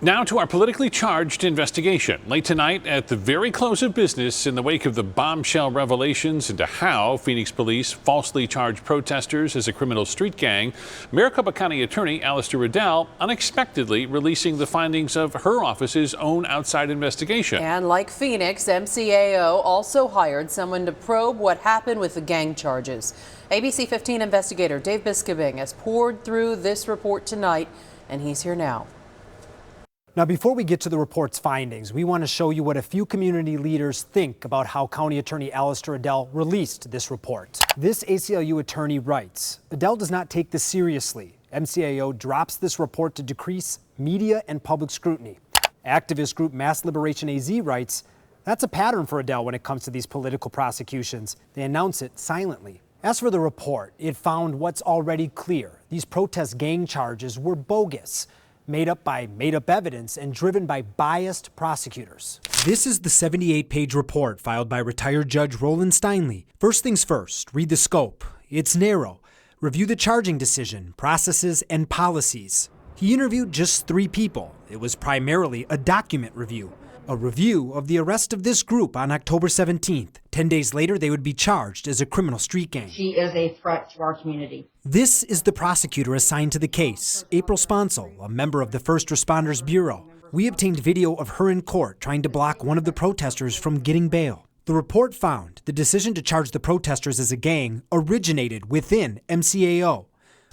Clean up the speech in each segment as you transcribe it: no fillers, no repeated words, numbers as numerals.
Now to our politically charged investigation. Late tonight, at the very close of business, in the wake of the bombshell revelations into how Phoenix police falsely charged protesters as a criminal street gang, Maricopa County Attorney Alistair Riddell unexpectedly releasing the findings of her office's own outside investigation. And like Phoenix, MCAO also hired someone to probe what happened with the gang charges. ABC 15 investigator Dave Biscobing has poured through this report tonight, and he's here now. Now, before we get to the report's findings, we want to show you what a few community leaders think about how County Attorney Alistair Riddell released this report. This ACLU attorney writes, Riddell does not take this seriously. MCAO drops this report to decrease media and public scrutiny. Activist group Mass Liberation AZ writes, that's a pattern for Riddell when it comes to these political prosecutions. They announce it silently. As for the report, it found what's already clear. These protest gang charges were bogus, made up by made-up evidence and driven by biased prosecutors. This is the 78-page report filed by retired Judge Roland Steinle. First things first, read the scope. It's narrow. Review the charging decision, processes, and policies. He interviewed just 3 people. It was primarily a document review. A review of the arrest of this group on October 17th. 10 days later, they would be charged as a criminal street gang. She is a threat to our community. This is the prosecutor assigned to the case, April Sponsel, a member of the First Responders Bureau. We obtained video of her in court trying to block one of the protesters from getting bail. The report found the decision to charge the protesters as a gang originated within MCAO.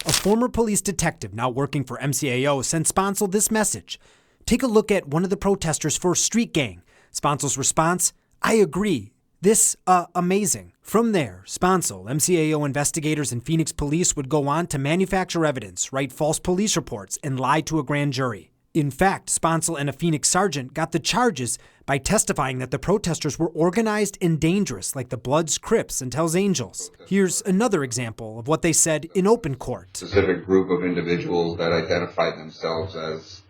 A former police detective now working for MCAO sent Sponsel this message. Take a look at one of the protesters for street gang. Sponsel's response, I agree. This, amazing. From there, Sponsel, MCAO investigators, and Phoenix police would go on to manufacture evidence, write false police reports, and lie to a grand jury. In fact, Sponsel and a Phoenix sergeant got the charges by testifying that the protesters were organized and dangerous like the Bloods, Crips, and Hells Angels. Here's another example of what they said in open court. A specific group of individuals that identified themselves as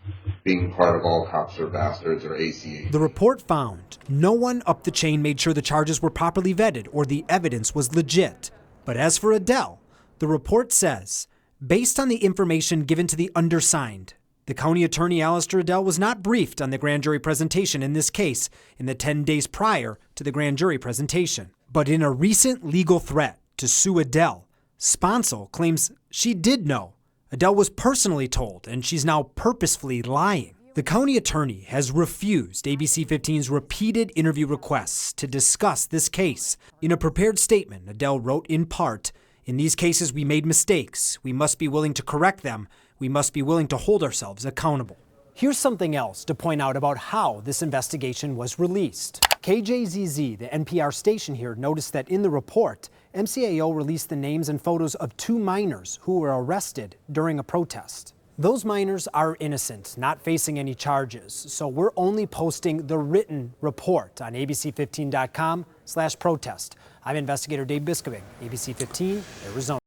being part of All Cops Are Bastards, or ACA. The report found no one up the chain made sure the charges were properly vetted or the evidence was legit. But as for Riddell, the report says, based on the information given to the undersigned, the county attorney Alistair Riddell was not briefed on the grand jury presentation in this case in the 10 days prior to the grand jury presentation. But in a recent legal threat to sue Riddell, Sponsel claims she did know. Riddell was personally told, and she's now purposefully lying. The county attorney has refused ABC 15's repeated interview requests to discuss this case. In a prepared statement, Riddell wrote in part, in these cases we made mistakes. We must be willing to correct them. We must be willing to hold ourselves accountable. Here's something else to point out about how this investigation was released. KJZZ, the NPR station here, noticed that in the report, MCAO released the names and photos of 2 minors who were arrested during a protest. Those minors are innocent, not facing any charges, so we're only posting the written report on abc15.com/protest. I'm investigator Dave Biscobing, ABC 15, Arizona.